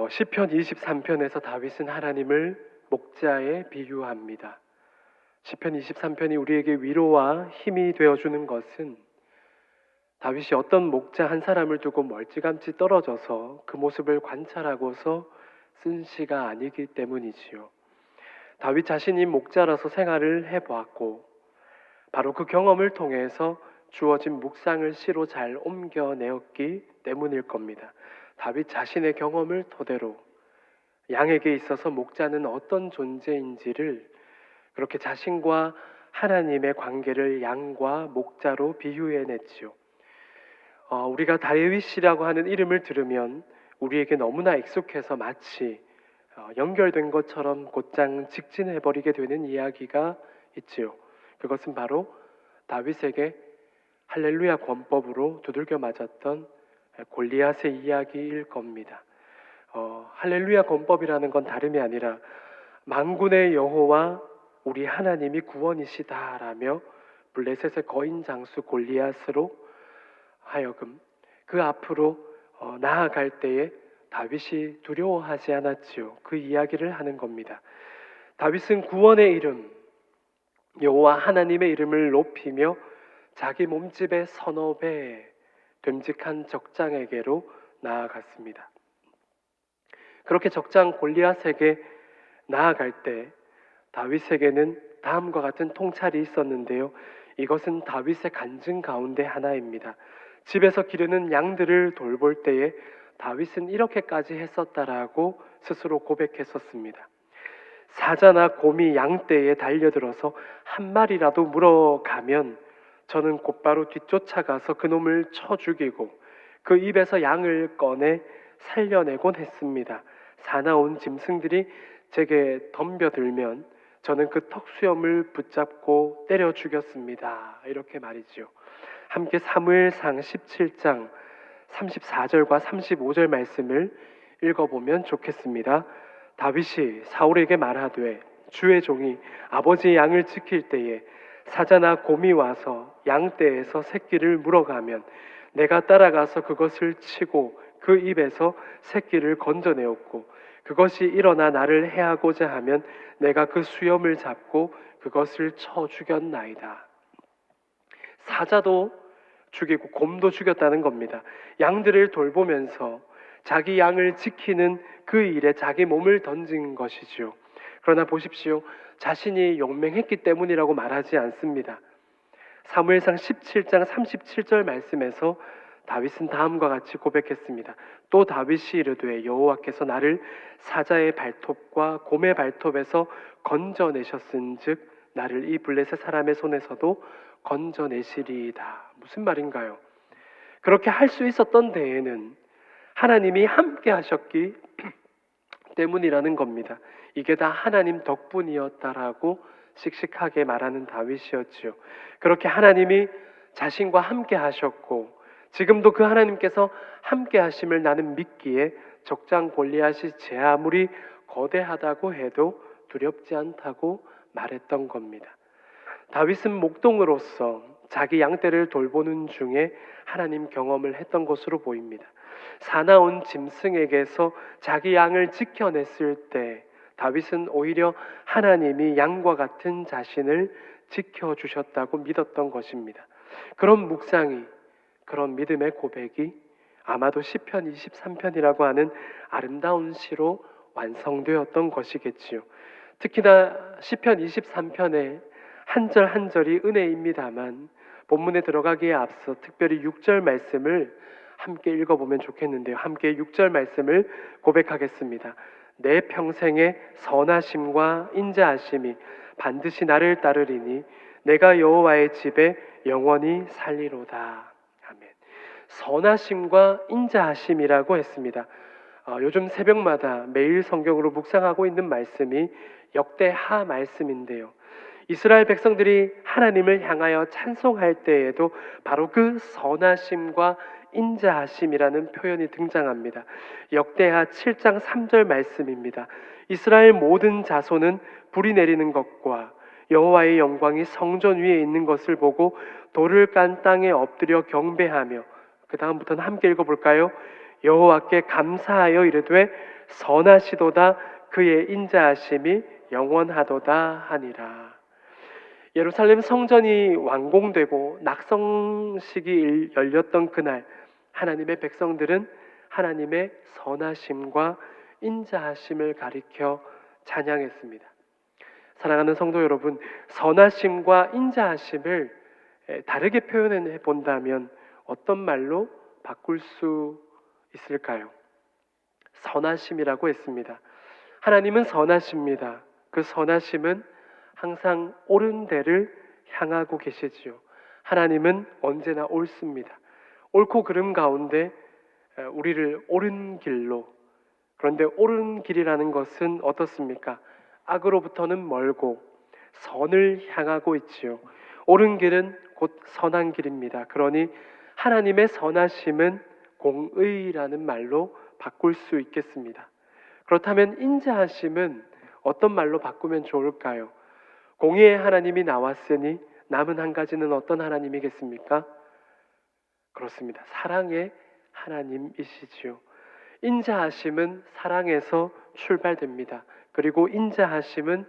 시편 23편에서 다윗은 하나님을 목자에 비유합니다. 시편 23편이 우리에게 위로와 힘이 되어주는 것은 다윗이 어떤 목자 한 사람을 두고 멀찌감치 떨어져서 그 모습을 관찰하고서 쓴 시가 아니기 때문이지요. 다윗 자신이 목자라서 생활을 해보았고 바로 그 경험을 통해서 주어진 묵상을 시로 잘 옮겨내었기 때문일 겁니다. 다윗 자신의 경험을 토대로 양에게 있어서 목자는 어떤 존재인지를 그렇게 자신과 하나님의 관계를 양과 목자로 비유해냈지요. 우리가 다윗이라고 하는 이름을 들으면 우리에게 너무나 익숙해서 마치 연결된 것처럼 곧장 직진해버리게 되는 이야기가 있지요. 그것은 바로 다윗에게 할렐루야 권법으로 두들겨 맞았던 골리앗의 이야기일 겁니다. 할렐루야 권법이라는 건 다름이 아니라 만군의 여호와 우리 하나님이 구원이시다라며 블레셋의 거인 장수 골리앗으로 하여금 그 앞으로 나아갈 때에 다윗이 두려워하지 않았지요. 그 이야기를 하는 겁니다. 다윗은 구원의 이름 여호와 하나님의 이름을 높이며 자기 몸집의 서너 배 됨직한 적장에게로 나아갔습니다. 그렇게 적장 골리앗에게 나아갈 때 다윗에게는 다음과 같은 통찰이 있었는데요. 이것은 다윗의 간증 가운데 하나입니다. 집에서 기르는 양들을 돌볼 때에 다윗은 이렇게까지 했었다라고 스스로 고백했었습니다. 사자나 곰이 양떼에 달려들어서 한 마리라도 물어가면 저는 곧바로 뒤쫓아가서 그놈을 쳐 죽이고 그 입에서 양을 꺼내 살려내곤 했습니다. 사나운 짐승들이 제게 덤벼들면 저는 그 턱수염을 붙잡고 때려 죽였습니다. 이렇게 말이지요. 함께 사무엘상 17장 34절과 35절 말씀을 읽어보면 좋겠습니다. 다윗이 사울에게 말하되 주의 종이 아버지의 양을 지킬 때에 사자나 곰이 와서 양떼에서 새끼를 물어가면 내가 따라가서 그것을 치고 그 입에서 새끼를 건져내었고 그것이 일어나 나를 해하고자 하면 내가 그 수염을 잡고 그것을 쳐 죽였나이다. 사자도 죽이고 곰도 죽였다는 겁니다. 양들을 돌보면서 자기 양을 지키는 그 일에 자기 몸을 던진 것이지요. 그러나 보십시오. 자신이 용맹했기 때문이라고 말하지 않습니다. 사무엘상 17장 37절 말씀에서 다윗은 다음과 같이 고백했습니다. 또 다윗이 이르되 여호와께서 나를 사자의 발톱과 곰의 발톱에서 건져내셨은즉 나를 이 블레셋 사람의 손에서도 건져내시리이다. 무슨 말인가요? 그렇게 할 수 있었던 데에는 하나님이 함께 하셨기 때문이라는 겁니다. 이게 다 하나님 덕분이었다라고 씩씩하게 말하는 다윗이었지요. 그렇게 하나님이 자신과 함께 하셨고 지금도 그 하나님께서 함께 하심을 나는 믿기에 적장 골리앗이 제 아무리 거대하다고 해도 두렵지 않다고 말했던 겁니다. 다윗은 목동으로서 자기 양떼를 돌보는 중에 하나님 경험을 했던 것으로 보입니다. 사나운 짐승에게서 자기 양을 지켜냈을 때 다윗은 오히려 하나님이 양과 같은 자신을 지켜주셨다고 믿었던 것입니다. 그런 묵상이, 그런 믿음의 고백이 아마도 시편 23편이라고 하는 아름다운 시로 완성되었던 것이겠지요. 특히나 시편 23편의 한 절 한 절이 은혜입니다만 본문에 들어가기에 앞서 특별히 6절 말씀을 함께 읽어보면 좋겠는데요. 함께 6절 말씀을 고백하겠습니다. 내 평생의 선하심과 인자하심이 반드시 나를 따르리니 내가 여호와의 집에 영원히 살리로다. 아멘. 선하심과 인자하심이라고 했습니다. 요즘 새벽마다 매일 성경으로 묵상하고 있는 말씀이 역대하 말씀인데요. 이스라엘 백성들이 하나님을 향하여 찬송할 때에도 바로 그 선하심과 인자하심이라는 표현이 등장합니다. 역대하 7장 3절 말씀입니다. 이스라엘 모든 자손은 불이 내리는 것과 여호와의 영광이 성전 위에 있는 것을 보고 돌을 깐 땅에 엎드려 경배하며 그 다음부터는 함께 읽어볼까요? 여호와께 감사하여 이르되 선하시도다 그의 인자하심이 영원하도다 하니라. 예루살렘 성전이 완공되고 낙성식이 열렸던 그날 하나님의 백성들은 하나님의 선하심과 인자하심을 가리켜 찬양했습니다. 사랑하는 성도 여러분, 선하심과 인자하심을 다르게 표현해 본다면 어떤 말로 바꿀 수 있을까요? 선하심이라고 했습니다. 하나님은 선하십니다. 그 선하심은 항상 옳은 데를 향하고 계시지요. 하나님은 언제나 옳습니다. 옳고 그름 가운데 우리를 옳은 길로, 그런데 옳은 길이라는 것은 어떻습니까? 악으로부터는 멀고 선을 향하고 있지요. 옳은 길은 곧 선한 길입니다. 그러니 하나님의 선하심은 공의라는 말로 바꿀 수 있겠습니다. 그렇다면 인자하심은 어떤 말로 바꾸면 좋을까요? 공의의 하나님이 나왔으니 남은 한 가지는 어떤 하나님이겠습니까? 그렇습니다. 사랑의 하나님이시지요. 인자하심은 사랑에서 출발됩니다. 그리고 인자하심은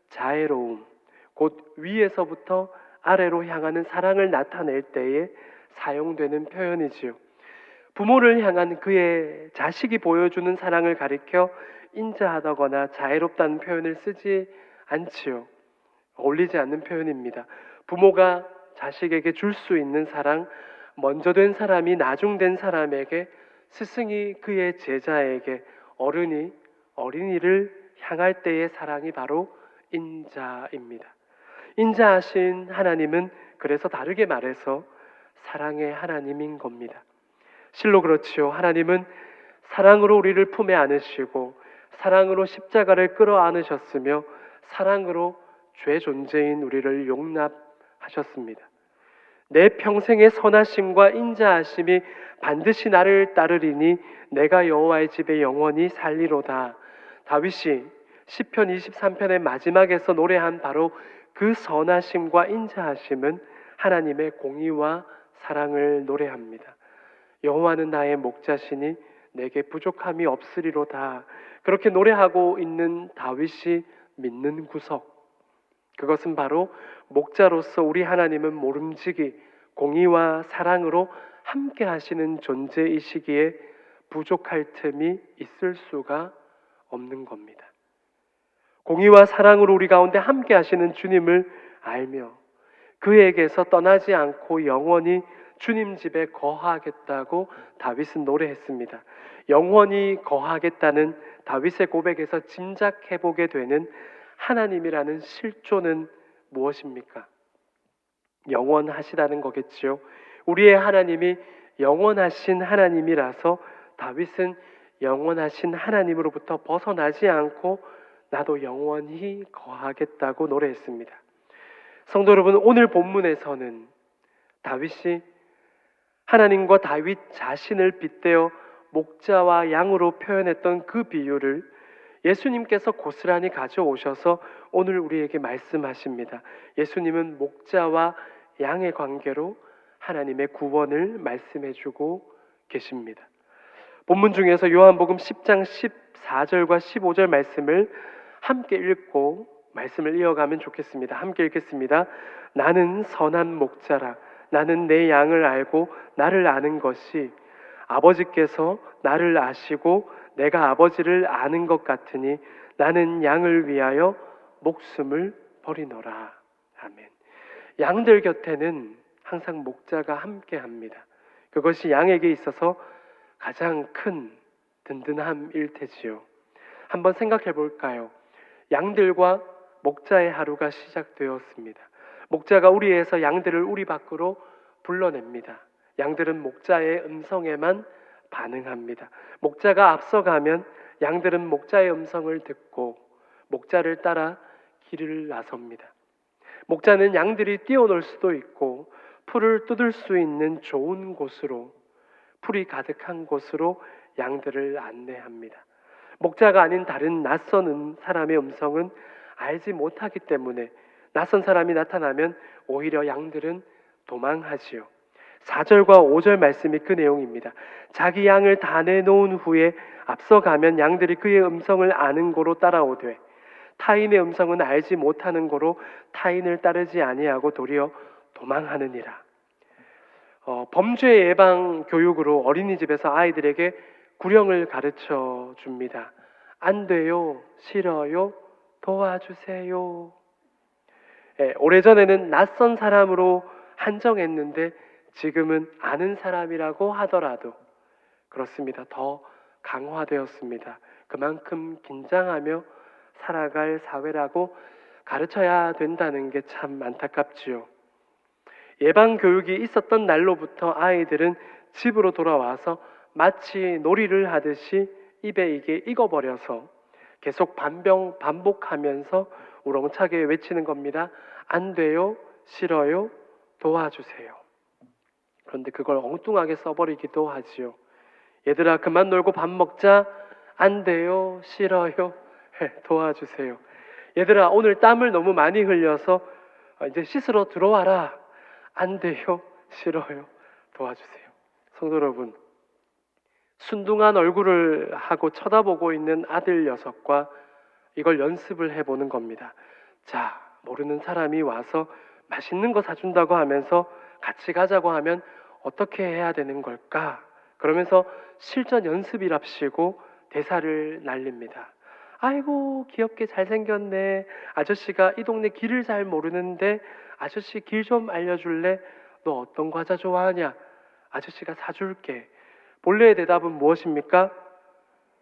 자애로움, 곧 위에서부터 아래로 향하는 사랑을 나타낼 때에 사용되는 표현이지요. 부모를 향한 그의 자식이 보여주는 사랑을 가리켜 인자하다거나 자애롭다는 표현을 쓰지 않지요. 어울리지 않는 표현입니다. 부모가 자식에게 줄 수 있는 사랑, 먼저 된 사람이 나중된 사람에게, 스승이 그의 제자에게, 어른이 어린이를 향할 때의 사랑이 바로 인자입니다. 인자하신 하나님은 그래서 다르게 말해서 사랑의 하나님인 겁니다. 실로 그렇지요. 하나님은 사랑으로 우리를 품에 안으시고 사랑으로 십자가를 끌어안으셨으며 사랑으로 죄 존재인 우리를 용납하셨습니다. 내 평생의 선하심과 인자하심이 반드시 나를 따르리니 내가 여호와의 집에 영원히 살리로다. 다윗이 시편 23편의 마지막에서 노래한 바로 그 선하심과 인자하심은 하나님의 공의와 사랑을 노래합니다. 여호와는 나의 목자시니 내게 부족함이 없으리로다. 그렇게 노래하고 있는 다윗이 믿는 구석, 그것은 바로 목자로서 우리 하나님은 모름지기 공의와 사랑으로 함께 하시는 존재이시기에 부족할 틈이 있을 수가 없는 겁니다. 공의와 사랑으로 우리 가운데 함께 하시는 주님을 알며 그에게서 떠나지 않고 영원히 주님 집에 거하겠다고 다윗은 노래했습니다. 영원히 거하겠다는 다윗의 고백에서 짐작해보게 되는 하나님이라는 실존은 무엇입니까? 영원하시다는 거겠지요. 우리의 하나님이 영원하신 하나님이라서 다윗은 영원하신 하나님으로부터 벗어나지 않고 나도 영원히 거하겠다고 노래했습니다. 성도 여러분, 오늘 본문에서는 다윗이 하나님과 다윗 자신을 빗대어 목자와 양으로 표현했던 그 비유를 예수님께서 고스란히 가져오셔서 오늘 우리에게 말씀하십니다. 예수님은 목자와 양의 관계로 하나님의 구원을 말씀해주고 계십니다. 본문 중에서 요한복음 10장 14절과 15절 말씀을 함께 읽고 말씀을 이어가면 좋겠습니다. 함께 읽겠습니다. 나는 선한 목자라. 나는 내 양을 알고 나를 아는 것이 아버지께서 나를 아시고 내가 아버지를 아는 것 같으니 나는 양을 위하여 목숨을 버리노라. 아멘. 양들 곁에는 항상 목자가 함께합니다. 그것이 양에게 있어서 가장 큰 든든함일 테지요. 한번 생각해 볼까요? 양들과 목자의 하루가 시작되었습니다. 목자가 우리에서 양들을 우리 밖으로 불러냅니다. 양들은 목자의 음성에만 반응합니다. 목자가 앞서가면 양들은 목자의 음성을 듣고 목자를 따라 길을 나섭니다. 목자는 양들이 뛰어놀 수도 있고 풀을 뜯을 수 있는 좋은 곳으로, 풀이 가득한 곳으로 양들을 안내합니다. 목자가 아닌 다른 낯선 사람의 음성은 알지 못하기 때문에 낯선 사람이 나타나면 오히려 양들은 도망하지요. 4절과 5절 말씀이 그 내용입니다. 자기 양을 다 내놓은 후에 앞서가면 양들이 그의 음성을 아는 고로 따라오되 타인의 음성은 알지 못하는 고로 타인을 따르지 아니하고 도리어 도망하느니라. 범죄 예방 교육으로 어린이집에서 아이들에게 구령을 가르쳐 줍니다. 안 돼요, 싫어요, 도와주세요. 오래전에는 낯선 사람으로 한정했는데 지금은 아는 사람이라고 하더라도 그렇습니다. 더 강화되었습니다. 그만큼 긴장하며 살아갈 사회라고 가르쳐야 된다는 게 참 안타깝지요. 예방 교육이 있었던 날로부터 아이들은 집으로 돌아와서 마치 놀이를 하듯이 입에 이게 익어버려서 계속 반복하면서 우렁차게 외치는 겁니다. 안 돼요, 싫어요, 도와주세요. 그런데 그걸 엉뚱하게 써버리기도 하지요. 얘들아 그만 놀고 밥 먹자. 안 돼요, 싫어요, 도와주세요. 얘들아 오늘 땀을 너무 많이 흘려서 이제 씻으러 들어와라. 안 돼요, 싫어요, 도와주세요. 성도 여러분, 순둥한 얼굴을 하고 쳐다보고 있는 아들 녀석과 이걸 연습을 해보는 겁니다. 자, 모르는 사람이 와서 맛있는 거 사준다고 하면서 같이 가자고 하면 어떻게 해야 되는 걸까? 그러면서 실전 연습이랍시고 대사를 날립니다. 아이고 귀엽게 잘생겼네. 아저씨가 이 동네 길을 잘 모르는데 아저씨 길 좀 알려줄래? 너 어떤 과자 좋아하냐? 아저씨가 사줄게. 본래의 대답은 무엇입니까?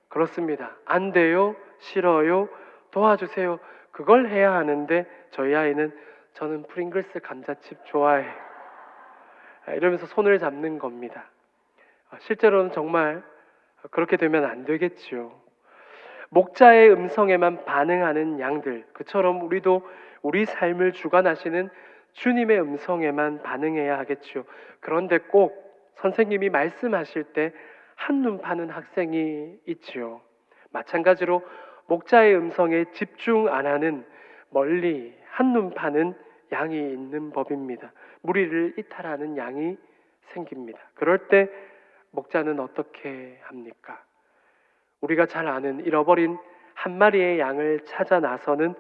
그렇습니다. 안 돼요, 싫어요, 도와주세요. 그걸 해야 하는데 저희 아이는 저는 프링글스 감자칩 좋아해. 이러면서 손을 잡는 겁니다. 실제로는 정말 그렇게 되면 안 되겠지요. 목자의 음성에만 반응하는 양들, 그처럼 우리도 우리 삶을 주관하시는 주님의 음성에만 반응해야 하겠지요. 그런데 꼭 선생님이 말씀하실 때 한눈 파는 학생이 있지요. 마찬가지로 목자의 음성에 집중 안 하는 멀리 한눈 파는 양이 있는 법입니다. 무리를 이탈하는 양이 생깁니다. 그럴 때 목자는 어떻게 합니까? 우리가 잘 아는 잃어버린 한 마리의 양을 찾아 나서는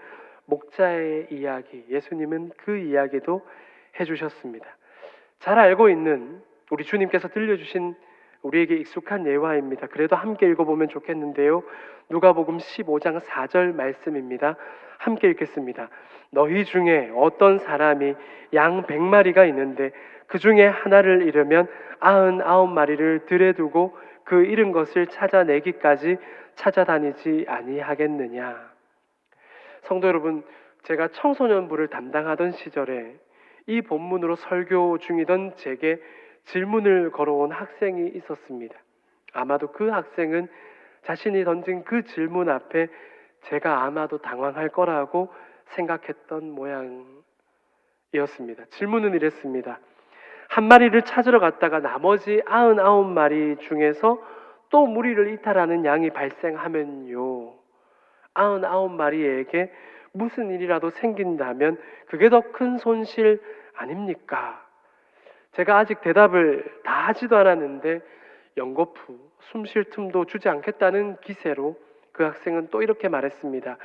목자의 이야기, 예수님은 그 이야기도 해주셨습니다. 잘 알고 있는 우리 주님께서 들려주신 우리에게 익숙한 예화입니다. 그래도 함께 읽어보면 좋겠는데요. 누가복음 15장 4절 말씀입니다. 함께 읽겠습니다. 너희 중에 어떤 사람이 양 100마리가 있는데 그 중에 하나를 잃으면 99마리를 들에 두고 그 잃은 것을 찾아내기까지 찾아다니지 아니하겠느냐. 성도 여러분, 제가 청소년부를 담당하던 시절에 이 본문으로 설교 중이던 제게 질문을 걸어온 학생이 있었습니다. 아마도 그 학생은 자신이 던진 그 질문 앞에 제가 아마도 당황할 거라고 생각했던 모양이었습니다. 질문은 이랬습니다. 한 마리를 찾으러 갔다가 나머지 99마리 중에서 또 무리를 이탈하는 양이 발생하면요, 99마리에게 무슨 일이라도 생긴다면 그게 더 큰 손실 아닙니까? 제가 아직 대답을 다 하지도 않았는데 연거푸 숨 쉴 틈도 주지 않겠다는 기세로 그 학생은 또 이렇게 말했습니다.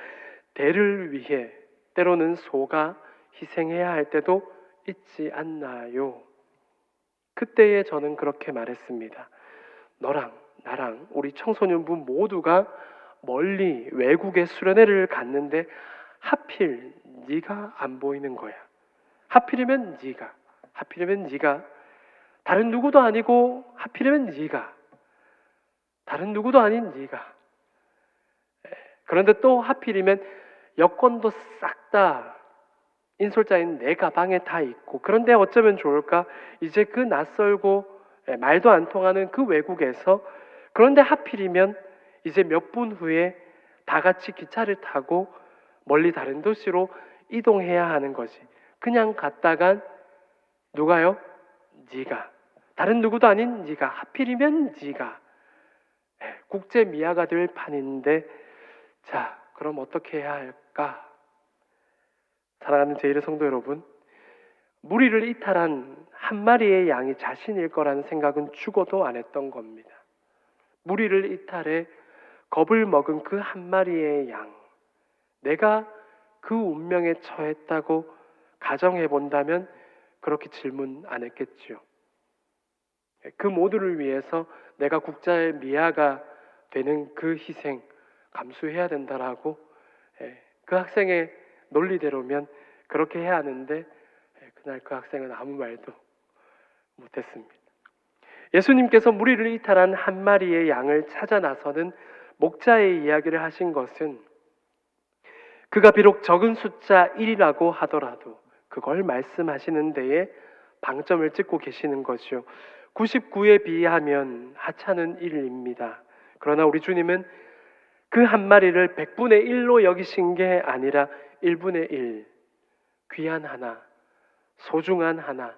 대를 위해 때로는 소가 희생해야 할 때도 있지 않나요? 그때에 저는 그렇게 말했습니다. 너랑 나랑 우리 청소년부 모두가 멀리 외국에 수련회를 갔는데 하필 네가 안 보이는 거야. 하필이면 네가 다른 누구도 아니고 하필이면 네가 다른 누구도 아닌 네가. 그런데 또 하필이면 여권도 싹 다 인솔자인 내 가방에 다 있고, 그런데 어쩌면 좋을까? 이제 그 낯설고 말도 안 통하는 그 외국에서, 그런데 하필이면 이제 몇 분 후에 다 같이 기차를 타고 멀리 다른 도시로 이동해야 하는 거지. 그냥 갔다간 누가요? 네가. 다른 누구도 아닌 네가. 하필이면 네가. 국제 미아가 될 판인데, 자, 그럼 어떻게 해야 할까? 사랑하는 제1의 성도 여러분, 무리를 이탈한 한 마리의 양이 자신일 거라는 생각은 죽어도 안 했던 겁니다. 무리를 이탈해 겁을 먹은 그 한 마리의 양, 내가 그 운명에 처했다고 가정해 본다면 그렇게 질문 안 했겠지요. 그 모두를 위해서 내가 국자의 미아가 되는 그 희생 감수해야 된다라고 그 학생의 논리대로면 그렇게 해야 하는데 그날 그 학생은 아무 말도 못했습니다. 예수님께서 무리를 이탈한 한 마리의 양을 찾아 나서는 목자의 이야기를 하신 것은 그가 비록 적은 숫자 1이라고 하더라도 그걸 말씀하시는 데에 방점을 찍고 계시는 것이요. 99에 비하면 하찮은 1입니다. 그러나 우리 주님은 그 한 마리를 100분의 1로 여기신 게 아니라 1분의 1, 귀한 하나, 소중한 하나,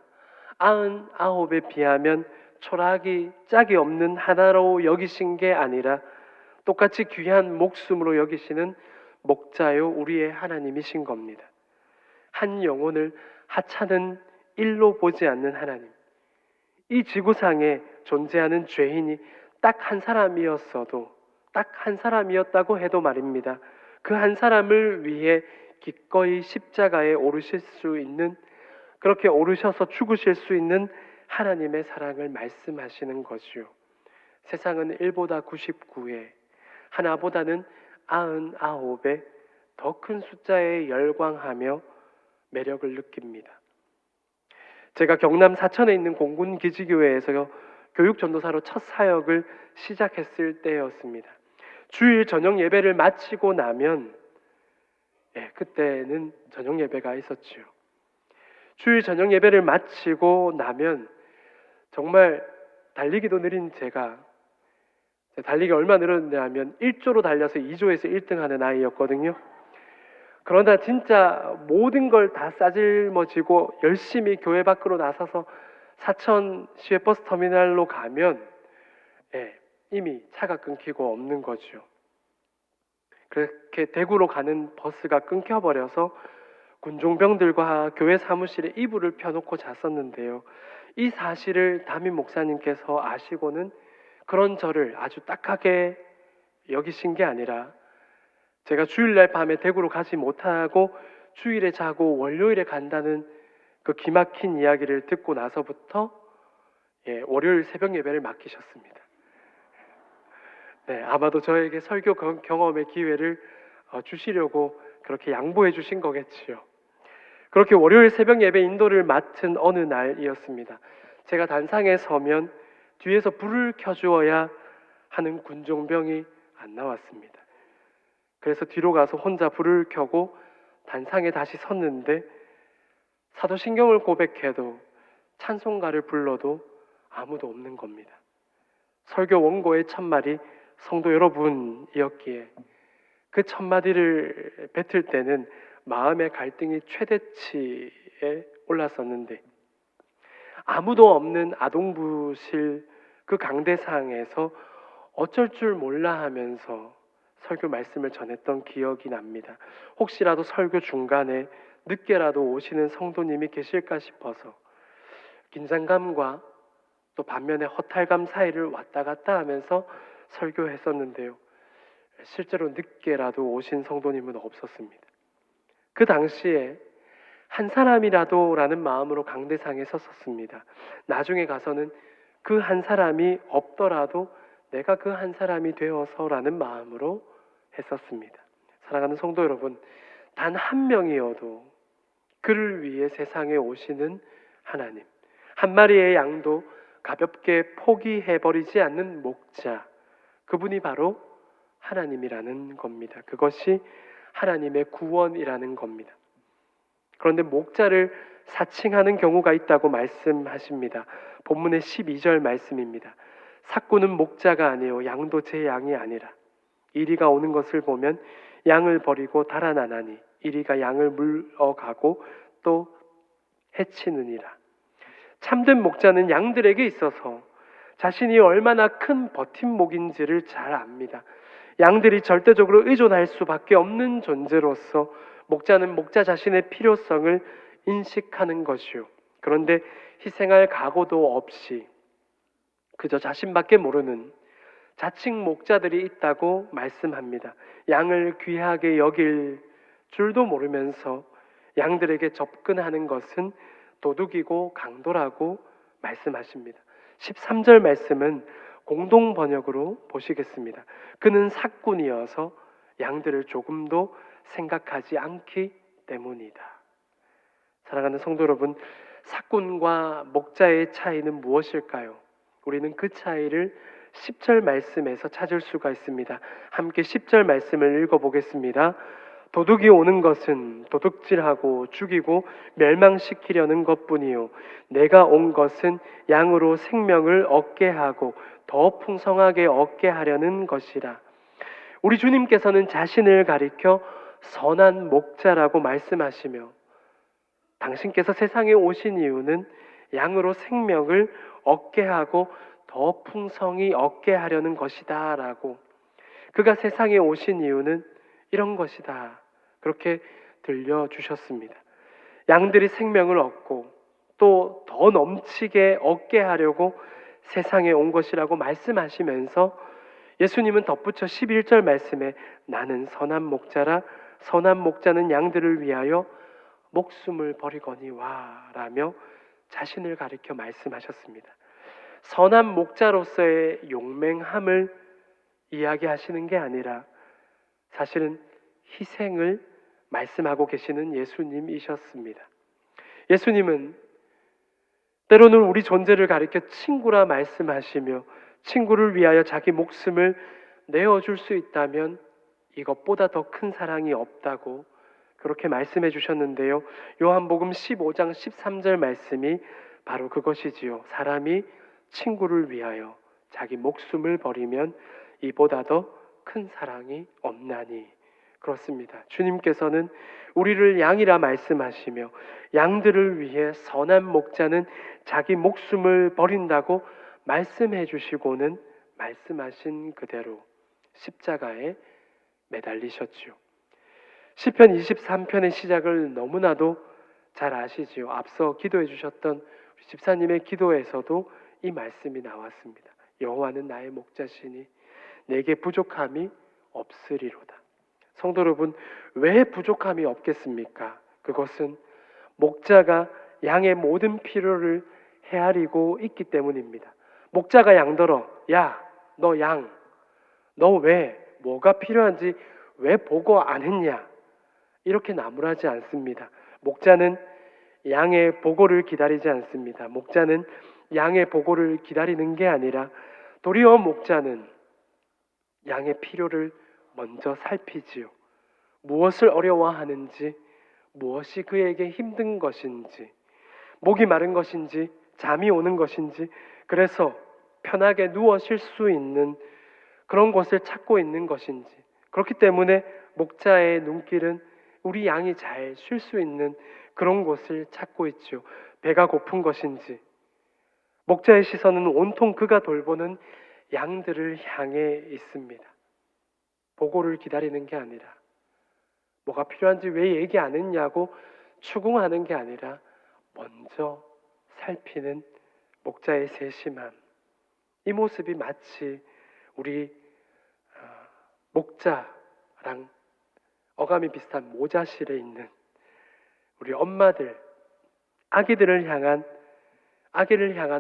99에 비하면 초라하기 짝이 없는 하나로 여기신 게 아니라 똑같이 귀한 목숨으로 여기시는 목자요 우리의 하나님이신 겁니다. 한 영혼을 하찮은 일로 보지 않는 하나님. 이 지구상에 존재하는 죄인이 딱 한 사람이었어도, 딱 한 사람이었다고 해도 말입니다. 그 한 사람을 위해 기꺼이 십자가에 오르실 수 있는, 그렇게 오르셔서 죽으실 수 있는 하나님의 사랑을 말씀하시는 것이요. 세상은 1보다 99에 하나보다는 99에 더 큰 숫자에 열광하며 매력을 느낍니다. 제가 경남 사천에 있는 공군기지교회에서 교육전도사로 첫 사역을 시작했을 때였습니다. 주일 저녁 예배를 마치고 나면 그때는 저녁 예배가 있었지요. 주일 저녁 예배를 마치고 나면 정말 달리기도 느린 제가 달리기 얼마나 늘었냐면 1조로 달려서 2조에서 1등 하는 아이였거든요. 그러나 진짜 모든 걸 다 싸질머지고 열심히 교회 밖으로 나서서 사천 시외버스 터미널로 가면 이미 차가 끊기고 없는 거죠. 그렇게 대구로 가는 버스가 끊겨버려서 군종병들과 교회 사무실에 이불을 펴놓고 잤었는데요. 이 사실을 담임 목사님께서 아시고는 그런 저를 아주 딱하게 여기신 게 아니라 제가 주일날 밤에 대구로 가지 못하고 주일에 자고 월요일에 간다는 그 기막힌 이야기를 듣고 나서부터 월요일 새벽 예배를 맡기셨습니다. 아마도 저에게 설교 경험의 기회를 주시려고 그렇게 양보해 주신 거겠지요. 그렇게 월요일 새벽 예배 인도를 맡은 어느 날이었습니다. 제가 단상에 서면 뒤에서 불을 켜주어야 하는 군종병이 안 나왔습니다. 그래서 뒤로 가서 혼자 불을 켜고 단상에 다시 섰는데 사도신경을 고백해도 찬송가를 불러도 아무도 없는 겁니다. 설교 원고의 첫말이 성도 여러분이었기에 그 첫마디를 뱉을 때는 마음의 갈등이 최대치에 올랐었는데 아무도 없는 아동부실 그 강대상에서 어쩔 줄 몰라 하면서 설교 말씀을 전했던 기억이 납니다. 혹시라도 설교 중간에 늦게라도 오시는 성도님이 계실까 싶어서 긴장감과 또 반면에 허탈감 사이를 왔다 갔다 하면서 설교했었는데요. 실제로 늦게라도 오신 성도님은 없었습니다. 그 당시에 한 사람이라도라는 마음으로 강대상에 섰었습니다. 나중에 가서는 그 한 사람이 없더라도 내가 그 한 사람이 되어서라는 마음으로 했었습니다. 사랑하는 성도 여러분, 단 한 명이어도 그를 위해 세상에 오시는 하나님, 한 마리의 양도 가볍게 포기해버리지 않는 목자, 그분이 바로 하나님이라는 겁니다. 그것이 하나님의 구원이라는 겁니다. 그런데 목자를 사칭하는 경우가 있다고 말씀하십니다. 본문의 12절 말씀입니다. 삭구는 목자가 아니요 양도 제 양이 아니라 이리가 오는 것을 보면 양을 버리고 달아나나니 이리가 양을 물어가고 또 해치느니라. 참된 목자는 양들에게 있어서 자신이 얼마나 큰 버팀목인지를 잘 압니다. 양들이 절대적으로 의존할 수밖에 없는 존재로서 목자는 목자 자신의 필요성을 인식하는 것이요. 그런데 희생할 각오도 없이 그저 자신밖에 모르는 자칭 목자들이 있다고 말씀합니다. 양을 귀하게 여길 줄도 모르면서 양들에게 접근하는 것은 도둑이고 강도라고 말씀하십니다. 13절 말씀은 공동 번역으로 보시겠습니다. 그는 삭군이어서 양들을 조금도 생각하지 않기 때문이다. 사랑하는 성도 여러분, 삭군과 목자의 차이는 무엇일까요? 우리는 그 차이를 10절 말씀에서 찾을 수가 있습니다. 함께 10절 말씀을 읽어보겠습니다. 도둑이 오는 것은 도둑질하고 죽이고 멸망시키려는 것뿐이요 내가 온 것은 양으로 생명을 얻게 하고 더 풍성하게 얻게 하려는 것이라. 우리 주님께서는 자신을 가리켜 선한 목자라고 말씀하시며 당신께서 세상에 오신 이유는 양으로 생명을 얻게 하고 더 풍성히 얻게 하려는 것이다 라고, 그가 세상에 오신 이유는 이런 것이다, 그렇게 들려주셨습니다. 양들이 생명을 얻고 또 더 넘치게 얻게 하려고 세상에 온 것이라고 말씀하시면서 예수님은 덧붙여 11절 말씀에 나는 선한 목자라 선한 목자는 양들을 위하여 목숨을 버리거니와 라며 자신을 가리켜 말씀하셨습니다. 선한 목자로서의 용맹함을 이야기하시는 게 아니라 사실은 희생을 말씀하고 계시는 예수님이셨습니다. 예수님은 때로는 우리 존재를 가리켜 친구라 말씀하시며 친구를 위하여 자기 목숨을 내어줄 수 있다면 이것보다 더 큰 사랑이 없다고 그렇게 말씀해 주셨는데요. 요한복음 15장 13절 말씀이 바로 그것이지요. 사람이 친구를 위하여 자기 목숨을 버리면 이보다 더 큰 사랑이 없나니. 그렇습니다. 주님께서는 우리를 양이라 말씀하시며 양들을 위해 선한 목자는 자기 목숨을 버린다고 말씀해 주시고는 말씀하신 그대로 십자가에 매달리셨지요. 시편 23편의 시작을 너무나도 잘 아시지요. 앞서 기도해 주셨던 우리 집사님의 기도에서도 이 말씀이 나왔습니다. 여호와는 나의 목자시니 내게 부족함이 없으리로다. 성도 여러분, 왜 부족함이 없겠습니까? 그것은 목자가 양의 모든 필요를 헤아리고 있기 때문입니다. 목자가 양더러 야, 너 양, 너 왜 뭐가 필요한지 왜 보고 안 했냐? 이렇게 나무라지 않습니다. 목자는 양의 보고를 기다리지 않습니다. 목자는 양의 보고를 기다리는 게 아니라 도리어 목자는 양의 필요를 먼저 살피지요. 무엇을 어려워하는지, 무엇이 그에게 힘든 것인지, 목이 마른 것인지, 잠이 오는 것인지, 그래서 편하게 누워 쉴 수 있는 그런 곳을 찾고 있는 것인지, 그렇기 때문에 목자의 눈길은 우리 양이 잘 쉴 수 있는 그런 곳을 찾고 있죠. 배가 고픈 것인지, 목자의 시선은 온통 그가 돌보는 양들을 향해 있습니다. 보고를 기다리는 게 아니라, 뭐가 필요한지 왜 얘기 안 했냐고 추궁하는 게 아니라 먼저 살피는 목자의 세심함. 이 모습이 마치 우리 목자랑 어감이 비슷한 모자실에 있는 우리 엄마들, 아기를 향한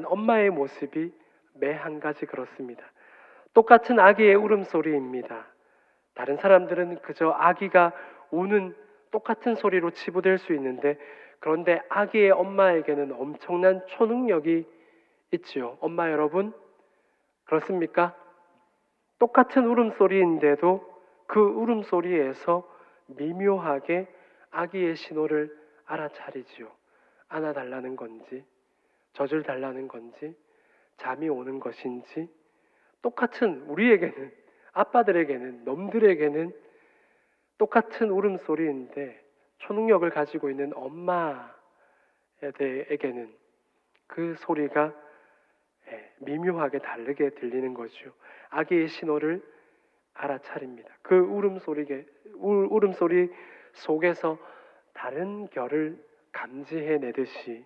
엄마의 모습이 매 한 가지 그렇습니다. 똑같은 아기의 울음소리입니다. 다른 사람들은 그저 아기가 우는 똑같은 소리로 치부될 수 있는데, 그런데 아기의 엄마에게는 엄청난 초능력이 있지요. 엄마 여러분, 그렇습니까? 똑같은 울음소리인데도 그 울음소리에서 미묘하게 아기의 신호를 알아차리지요. 안아달라는 건지, 젖을 달라는 건지, 잠이 오는 것인지, 똑같은 우리에게는, 아빠들에게는, 놈들에게는 똑같은 울음소리인데 초능력을 가지고 있는 엄마에게는 그 소리가 미묘하게 다르게 들리는 거죠. 아기의 신호를 알아차립니다. 그 울음소리 속에서 다른 결을 감지해내듯이,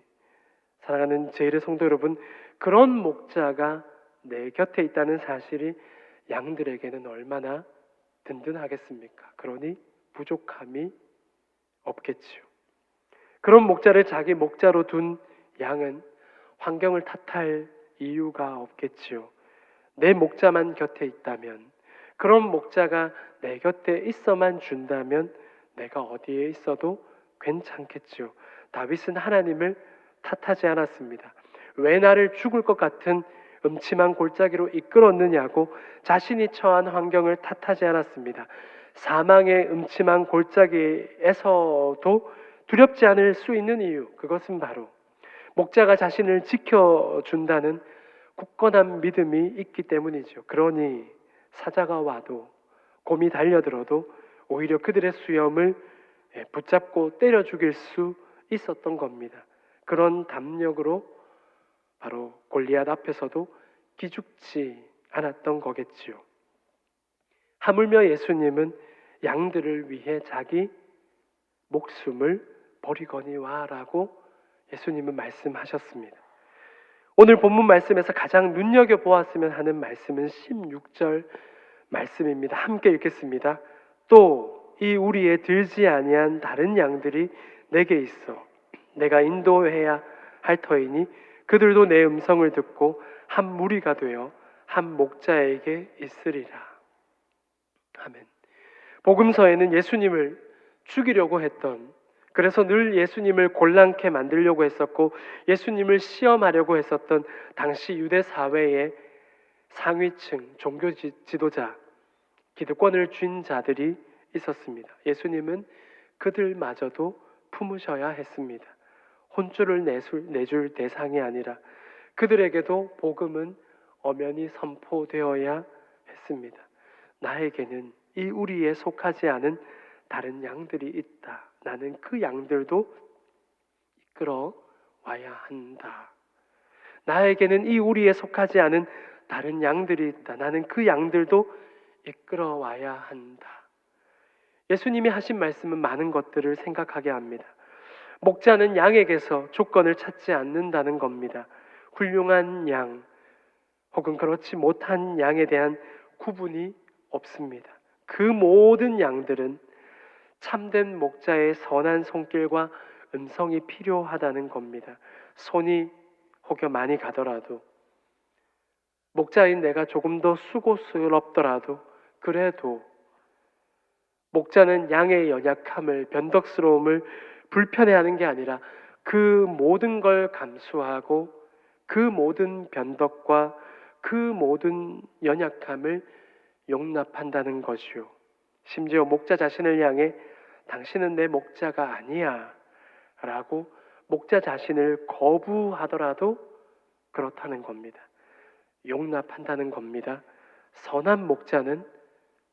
사랑하는 제1의 성도 여러분, 그런 목자가 내 곁에 있다는 사실이 양들에게는 얼마나 든든하겠습니까? 그러니 부족함이 없겠지요. 그런 목자를 자기 목자로 둔 양은 환경을 탓할 이유가 없겠지요. 내 목자만 곁에 있다면, 그런 목자가 내 곁에 있어만 준다면 내가 어디에 있어도 괜찮겠지요. 다윗은 하나님을 탓하지 않았습니다. 왜 나를 죽을 것 같은 음침한 골짜기로 이끌었느냐고 자신이 처한 환경을 탓하지 않았습니다. 사망의 음침한 골짜기에서도 두렵지 않을 수 있는 이유, 그것은 바로 목자가 자신을 지켜준다는 굳건한 믿음이 있기 때문이죠. 그러니 사자가 와도 곰이 달려들어도 오히려 그들의 수염을 붙잡고 때려 죽일 수 있었던 겁니다. 그런 담력으로 바로 골리앗 앞에서도 기죽지 않았던 거겠지요. 하물며 예수님은 양들을 위해 자기 목숨을 버리거니와라고 예수님은 말씀하셨습니다. 오늘 본문 말씀에서 가장 눈여겨보았으면 하는 말씀은 16절 말씀입니다. 함께 읽겠습니다. 또 이 우리에 들지 아니한 다른 양들이 내게 있어 내가 인도해야 할 터이니 그들도 내 음성을 듣고 한 무리가 되어 한 목자에게 있으리라. 아멘. 복음서에는 예수님을 죽이려고 했던, 그래서 늘 예수님을 곤란케 만들려고 했었고 예수님을 시험하려고 했었던 당시 유대 사회의 상위층 종교 지도자, 기득권을 쥔 자들이 있었습니다. 예수님은 그들마저도 품으셔야 했습니다. 혼쭐을 내줄 대상이 아니라 그들에게도 복음은 엄연히 선포되어야 했습니다. 나에게는 이 우리에 속하지 않은 다른 양들이 있다. 나는 그 양들도 이끌어 와야 한다. 나에게는 이 우리에 속하지 않은 다른 양들이 있다. 나는 그 양들도 이끌어 와야 한다. 예수님이 하신 말씀은 많은 것들을 생각하게 합니다. 목자는 양에게서 조건을 찾지 않는다는 겁니다. 훌륭한 양 혹은 그렇지 못한 양에 대한 구분이 없습니다. 그 모든 양들은 참된 목자의 선한 손길과 음성이 필요하다는 겁니다. 손이 혹여 많이 가더라도, 목자인 내가 조금 더 수고스럽더라도, 그래도 목자는 양의 연약함을, 변덕스러움을 불편해하는 게 아니라 그 모든 걸 감수하고 그 모든 변덕과 그 모든 연약함을 용납한다는 것이요. 심지어 목자 자신을 향해 당신은 내 목자가 아니야 라고 목자 자신을 거부하더라도 그렇다는 겁니다. 용납한다는 겁니다. 선한 목자는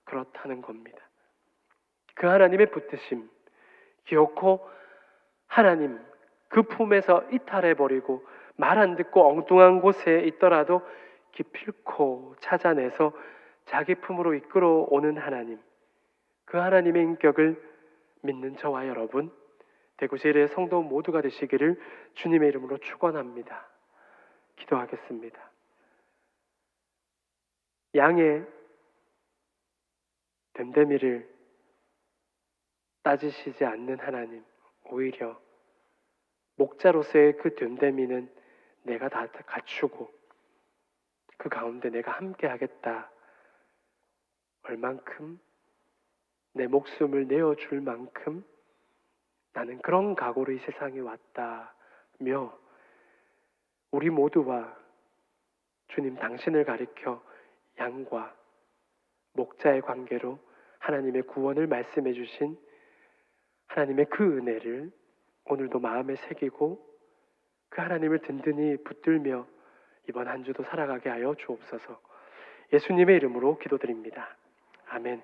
그렇다는 겁니다. 그 하나님의 붙드심, 기어코 하나님 그 품에서 이탈해버리고 말 안 듣고 엉뚱한 곳에 있더라도 기필코 찾아내서 자기 품으로 이끌어 오는 하나님, 그 하나님의 인격을 믿는 저와 여러분, 대구제일의 성도 모두가 되시기를 주님의 이름으로 축원합니다. 기도하겠습니다. 양의 됨됨이를 따지시지 않는 하나님, 오히려 목자로서의 그 됨됨이는 내가 다 갖추고 그 가운데 내가 함께 하겠다, 얼만큼 내 목숨을 내어줄 만큼 나는 그런 각오로 이 세상에 왔다며 우리 모두와 주님 당신을 가리켜 양과 목자의 관계로 하나님의 구원을 말씀해 주신 하나님의 그 은혜를 오늘도 마음에 새기고 그 하나님을 든든히 붙들며 이번 한 주도 살아가게 하여 주옵소서. 예수님의 이름으로 기도드립니다. 아멘.